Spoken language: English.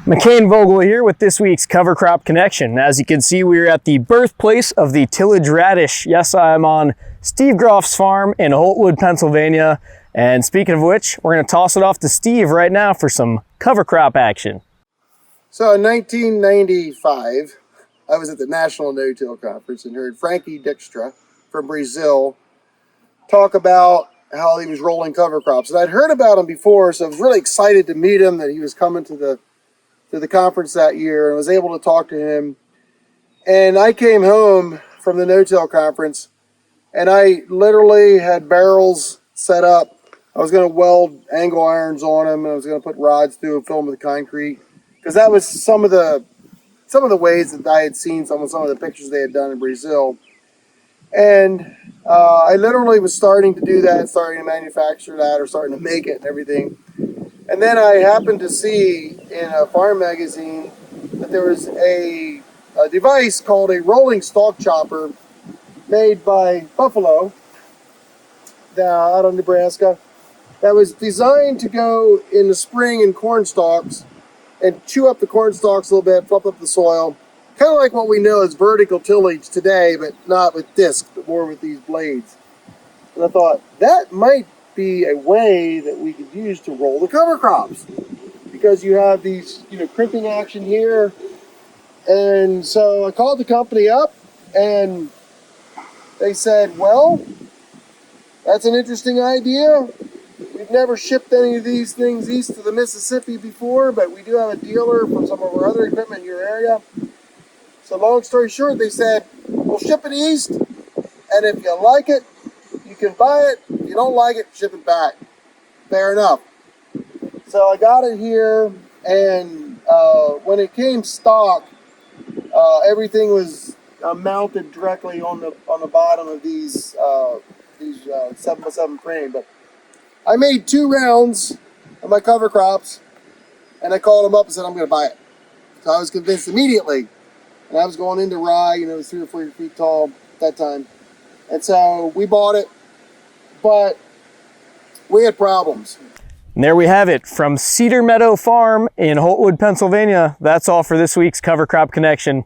Mackane Vogel here with this week's Cover Crop Connection. As you can see, we're at the birthplace of the tillage radish. Yes, I'm on Steve Groff's farm in Holtwood, Pennsylvania. And speaking of which, we're going to toss it off to Steve right now for some cover crop action. So in 1995, I was at the National No-Till Conference and heard Frankie Dijkstra from Brazil talk about how he was rolling cover crops. And I'd heard about him before, so I was really excited to meet him, that he was coming to the conference that year, and was able to talk to him. And I came home from the no-till conference, and I literally had barrels set up. I was going to weld angle irons on them, and I was going to put rods through and fill them with concrete, because that was some of the ways that I had seen some of the pictures they had done in Brazil. And I literally was starting to do that, starting to manufacture that, or starting to make it and everything. And then I happened to see in a farm magazine that there was a device called a rolling stalk chopper made by Buffalo out of Nebraska that was designed to go in the spring in corn stalks and chew up the corn stalks a little bit, fluff up the soil. Kind of like what we know as vertical tillage today, but not with discs, but more with these blades. And I thought, that might be a way that we could use to roll the cover crops, because you have these, crimping action here. And so I called the company up, and they said, well, that's an interesting idea. We've never shipped any of these things east of the Mississippi before, but we do have a dealer for some of our other equipment in your area. So long story short, they said, we'll ship it east, and if you like it, you can buy it. If you don't like it, ship it back. Fair enough. So I got it here, and when it came stock, everything was mounted directly on the bottom of these 7x7 frame. But I made 2 rounds of my cover crops, and I called them up and said, I'm going to buy it. So I was convinced immediately. And I was going into rye, it was 3 or 4 feet tall at that time. And so we bought it, but we had problems. And there we have it from Cedar Meadow Farm in Holtwood, Pennsylvania. That's all for this week's Cover Crop Connection.